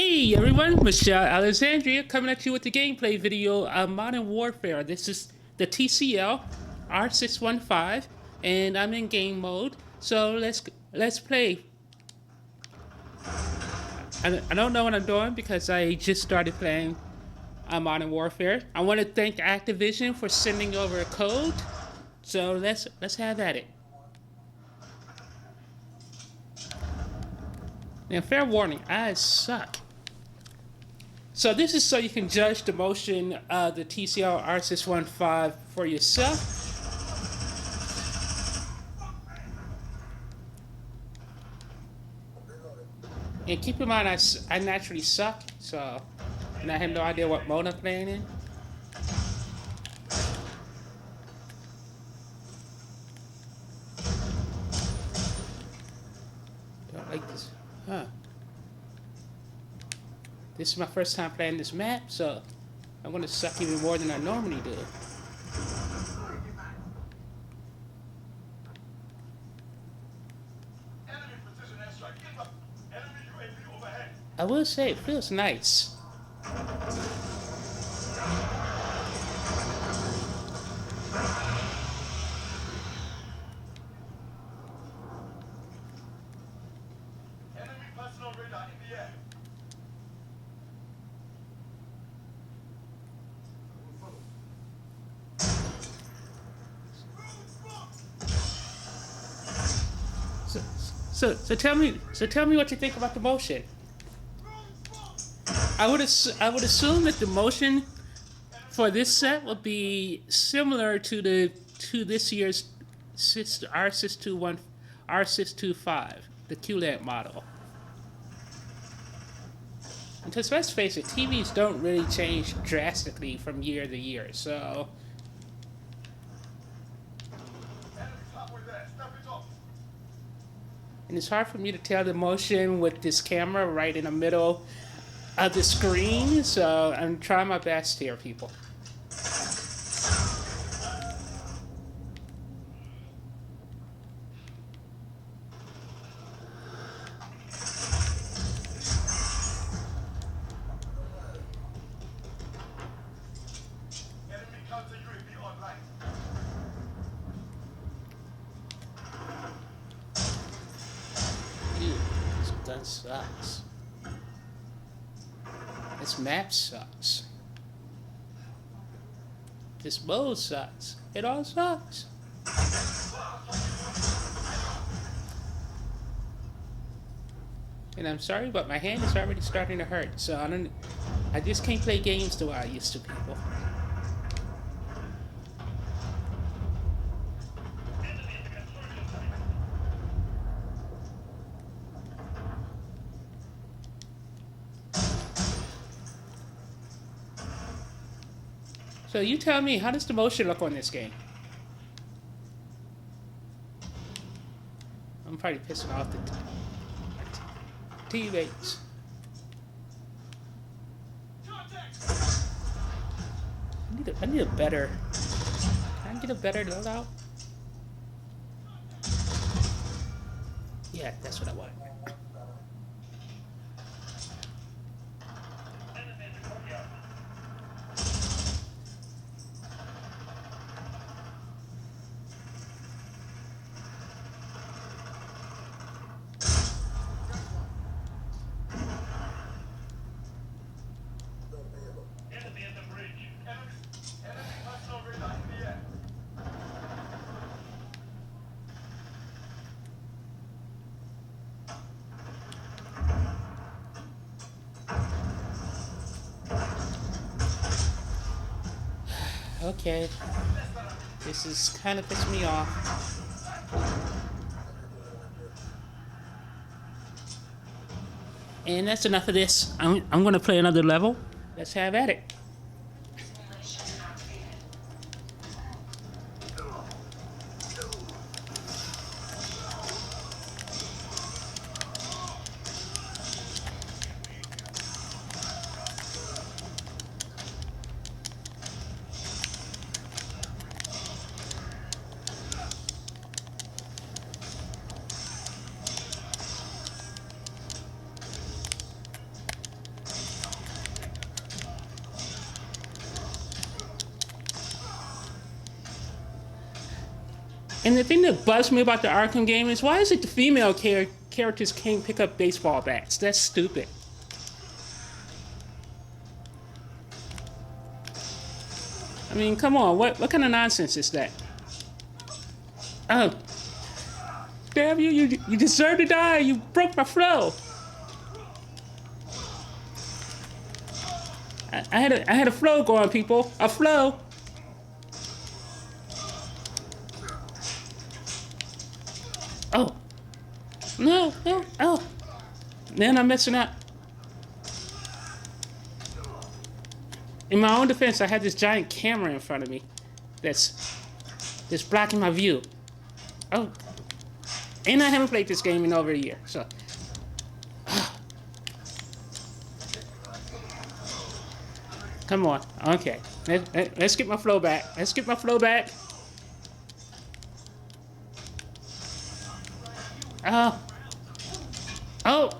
Hey everyone, Michelle Alexandria coming at you with the gameplay video of Modern Warfare. This is the TCL R615 and I'm in game mode. So let's play. I don't know what I'm doing because I just started playing Modern Warfare. I want to thank Activision for sending over a code. So let's have at it. Now, fair warning, I suck. So this is so you can judge the motion of the TCL R615 for yourself. And keep in mind, I naturally suck, so and I have no idea what mode I'm playing in. Don't like this, huh? This is my first time playing this map, so I'm gonna suck even more than I normally do. I will say it feels nice. Enemy personal radar in the air. So tell me what you think about the motion. I would assume that the motion for this set would be similar to this year's R625, the QLED model. Because let's face it, TVs don't really change drastically from year to year, so. And it's hard for me to tell the motion with this camera right in the middle of the screen, so I'm trying my best here, people. Enemy counter UAV online. Dude, this gun sucks. This map sucks. This mode sucks. It all sucks. And I'm sorry, but my hand is already starting to hurt, so I just can't play games the way I used to, people. So you tell me, how does the motion look on this game? I'm probably pissing off the teammates. I need a better. Can I get a better loadout? Yeah, that's what I want. Enemy at the bridge. Enemy personal radar in the air. Okay. This is kind of pissing me off. And that's enough of this. I'm gonna play another level. Let's have at it. And the thing that bugs me about the Arkham game is why is it the female characters can't pick up baseball bats? That's stupid. I mean, come on, what kind of nonsense is that? Oh, damn you! You deserve to die. You broke my flow. I had a flow going, people. A flow. Oh, no, no, oh. Man, I'm messing up. In my own defense, I had this giant camera in front of me that's blocking my view. Oh, and I haven't played this game in over a year, so. Come on, okay. Let's get my flow back. Let's get my flow back. Oh. Oh.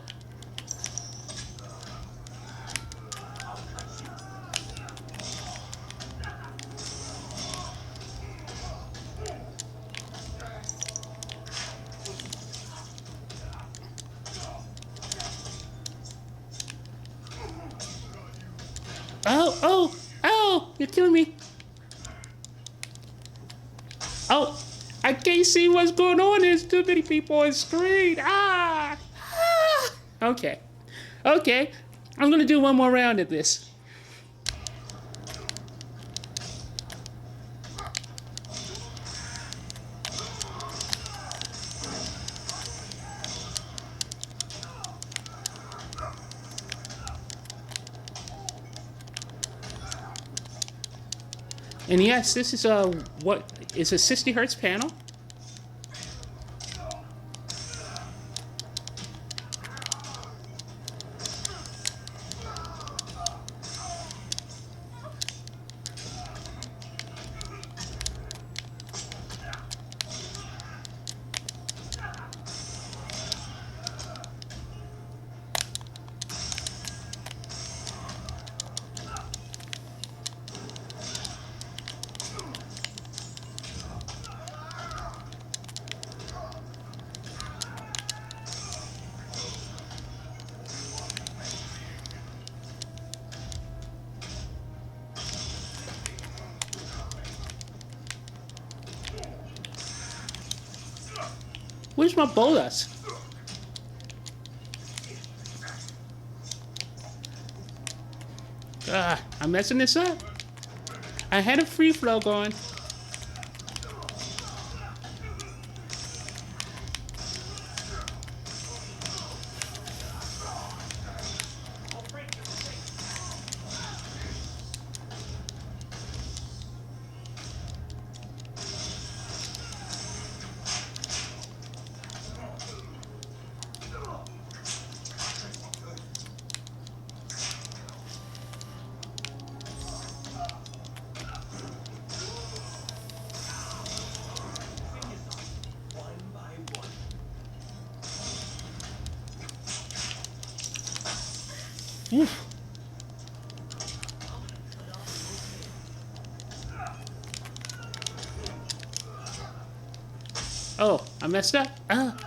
Oh, oh, oh, you're killing me. Oh, I can't see what's going on. There's too many people on screen. Ah. Okay. Okay. I'm going to do one more round at this. And yes, this is what is a 60 hertz panel. Where's my bolus? I'm messing this up. I had a free flow going. Oof. Oh, I messed up. Ah.